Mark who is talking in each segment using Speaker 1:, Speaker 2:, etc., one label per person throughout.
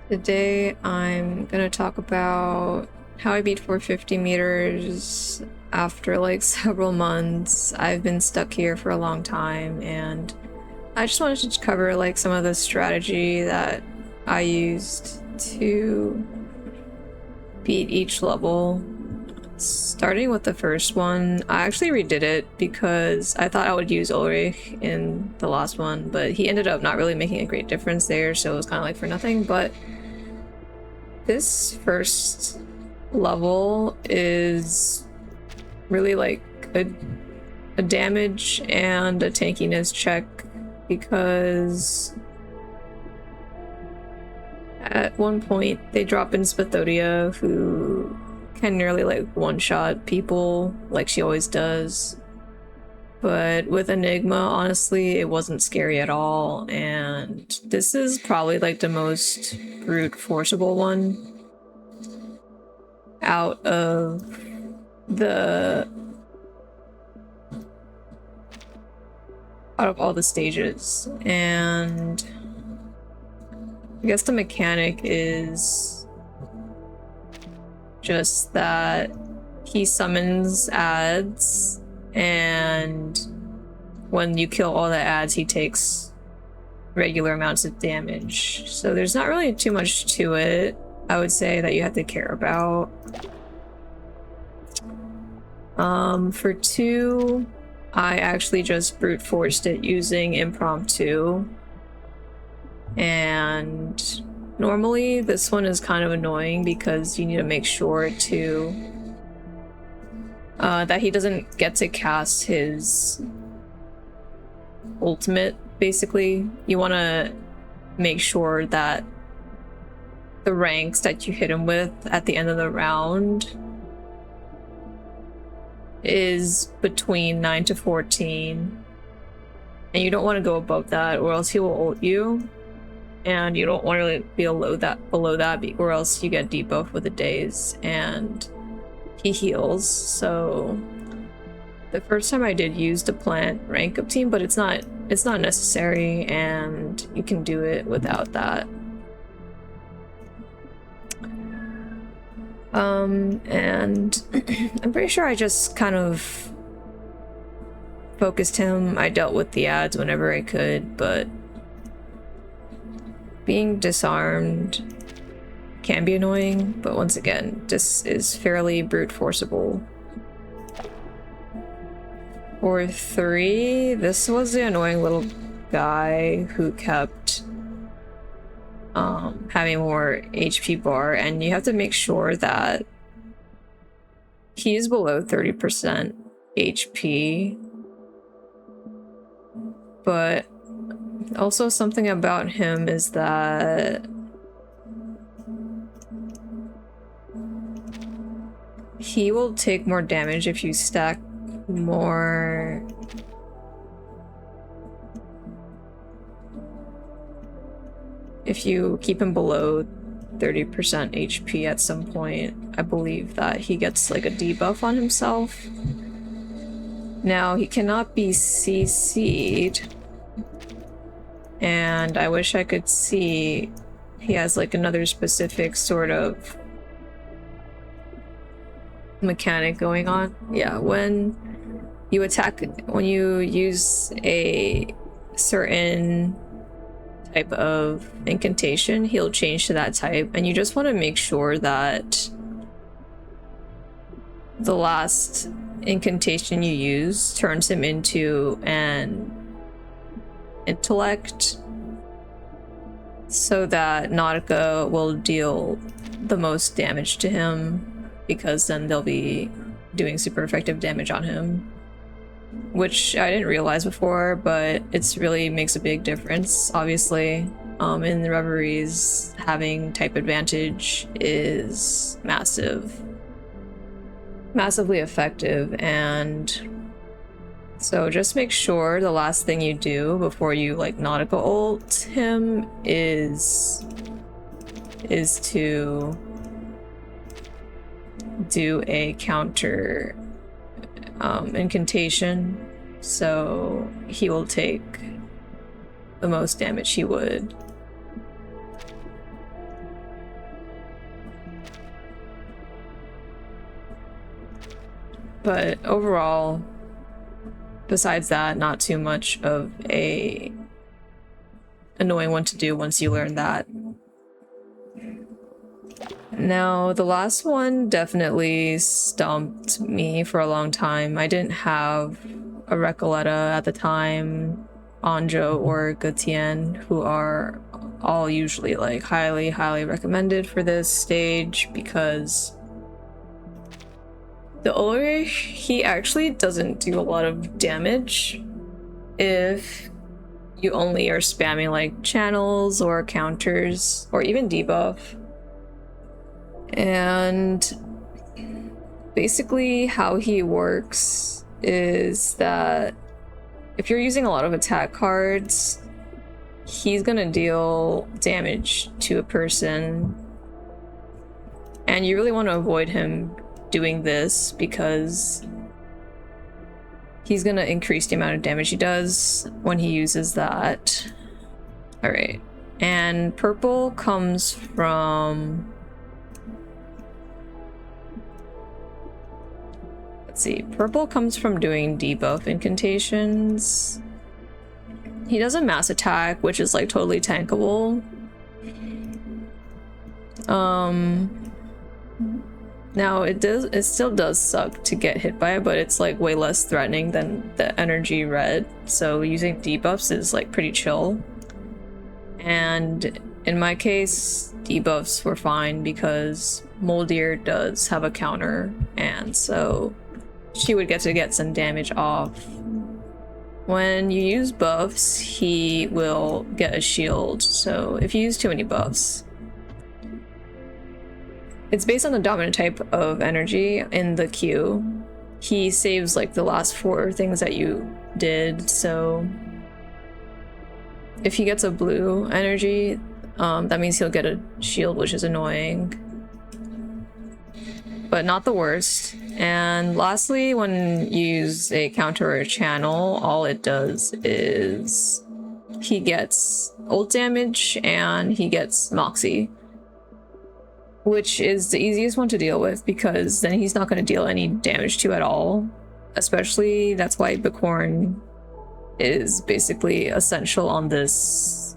Speaker 1: Today I'm gonna talk about how I beat 450 meters after like several months. I've been stuck here for a long time, and I just wanted to cover like some of the strategy that I used to beat each level. Starting with the first one, I actually redid it because I thought I would use Ulrich in the last one, but he ended up not really making a great difference there, so it was kind of like for nothing. But this first level is really like a damage and a tankiness check, because at one point they drop in Spathodia, who can nearly like one-shot people like she always does. But with Enigma, honestly, it wasn't scary at all, and this is probably like the most brute forcible one out of all the stages. And I guess the mechanic is just that he summons ads, and when you kill all the ads, he takes regular amounts of damage. So there's not really too much to it, I would say, that you have to care about. For 2, I actually just brute forced it using Impromptu. And normally this one is kind of annoying because you need to make sure to that he doesn't get to cast his ultimate, basically. You want to make sure that the ranks that you hit him with at the end of the round is between 9 to 14. And you don't want to go above that, or else he will ult you. And you don't want to be below that, or else you get debuff with the daze, and he heals. So the first time I did use the plant rank up team, but it's not necessary, and you can do it without that. And I'm pretty sure I just kind of focused him. I dealt with the ads whenever I could, but being disarmed can be annoying. But once again, this is fairly brute forcible. For 3, this was the annoying little guy who kept having more HP bar, and you have to make sure that he's below 30% HP. But also something about him is that he will take more damage if you stack more if you keep him below 30% HP at some point. I believe that he gets like a debuff on himself. Now, he cannot be CC'd, and I wish I could see he has like another specific sort of mechanic going on. Yeah, when you attack, when you use a certain type of incantation, he'll change to that type, and you just want to make sure that the last incantation you use turns him into an intellect, so that Nautika will deal the most damage to him, because then they'll be doing super effective damage on him, which I didn't realize before, but it's really makes a big difference. Obviously, in the Reveries, having type advantage is massively effective. And so just make sure the last thing you do before you like Nautica ult him is to do a counter incantation, so he will take the most damage he would. But overall, besides that, not too much of a annoying one to do once you learn that. Now, the last one definitely stumped me for a long time. I didn't have a Recoleta at the time, Anjo or Gutien, who are all usually like highly recommended for this stage, because the Ulrich, he actually doesn't do a lot of damage if you only are spamming like channels or counters or even debuff. And basically how he works is that if you're using a lot of attack cards, he's gonna deal damage to a person, and you really want to avoid him doing this because he's gonna increase the amount of damage he does when he uses that. All right, and purple comes from, let's see, purple comes from doing debuff incantations. He does a mass attack, which is like totally tankable. Now it still does suck to get hit by it, but it's like way less threatening than the energy red. So using debuffs is like pretty chill. And in my case, debuffs were fine because Moldir does have a counter, and so she would get to get some damage off. When you use buffs, he will get a shield, so if you use too many buffs, it's based on the dominant type of energy in the queue. He saves like the last 4 things that you did, so if he gets a blue energy, that means he'll get a shield, which is annoying, but not the worst. And lastly, when you use a counter or a channel, all it does is he gets ult damage and he gets Moxie, which is the easiest one to deal with because then he's not going to deal any damage to at all. Especially, that's why Bkorne is basically essential on this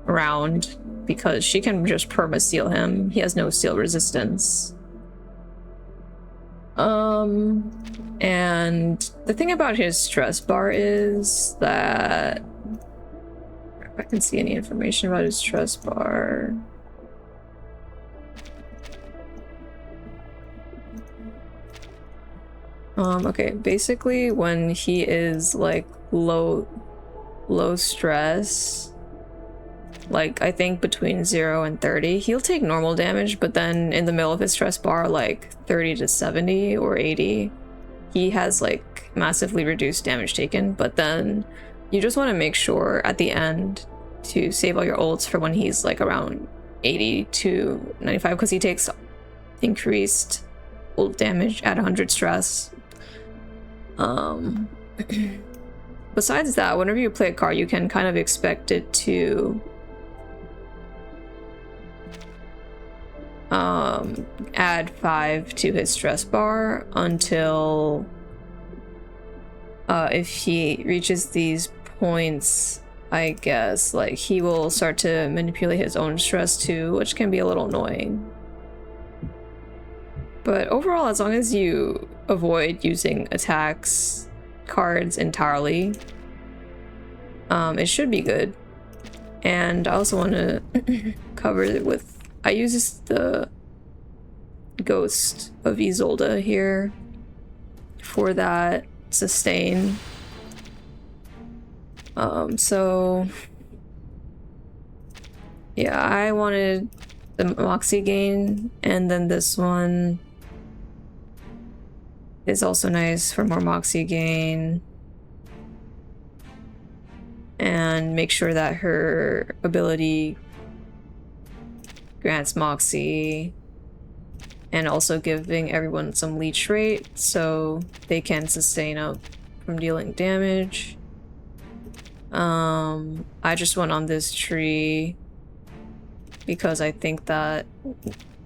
Speaker 1: round, because she can just perma-seal him. He has no seal resistance. And the thing about his stress bar is that, if I can see any information about his stress bar. Okay, basically when he is like low stress, like I think between 0 and 30, he'll take normal damage, but then in the middle of his stress bar, like 30 to 70 or 80, he has like massively reduced damage taken. But then you just want to make sure at the end to save all your ults for when he's like around 80 to 95, because he takes increased ult damage at 100 stress. Besides that, whenever you play a card, you can kind of expect it to add 5 to his stress bar until if he reaches these points, I guess, like he will start to manipulate his own stress too, which can be a little annoying. But overall, as long as you avoid using attacks cards entirely, it should be good. And I also want to cover it with, I use the Ghost of Isolde here for that sustain. So yeah, I wanted the Moxie gain, and then this one is also nice for more Moxie gain. And make sure that her ability grants Moxie, and also giving everyone some leech rate so they can sustain up from dealing damage. I just went on this tree because I think that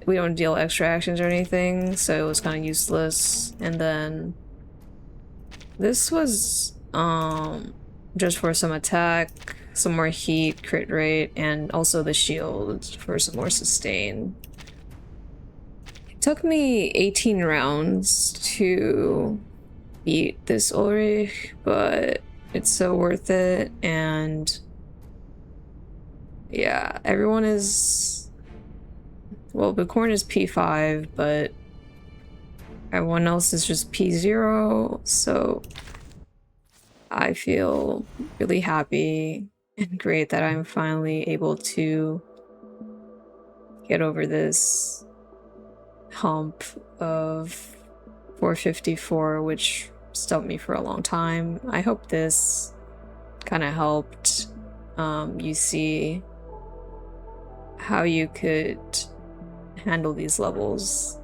Speaker 1: we don't deal extra actions or anything, so it was kind of useless. And then this was just for some attack, some more heat, crit rate, and also the shield for some more sustain. It took me 18 rounds to beat this Ulrich, but it's so worth it. And yeah, everyone is, well, Bkorne is P5, but everyone else is just P0, so I feel really happy and great that I'm finally able to get over this hump of 454, which stumped me for a long time. I hope this kind of helped you see how you could handle these levels.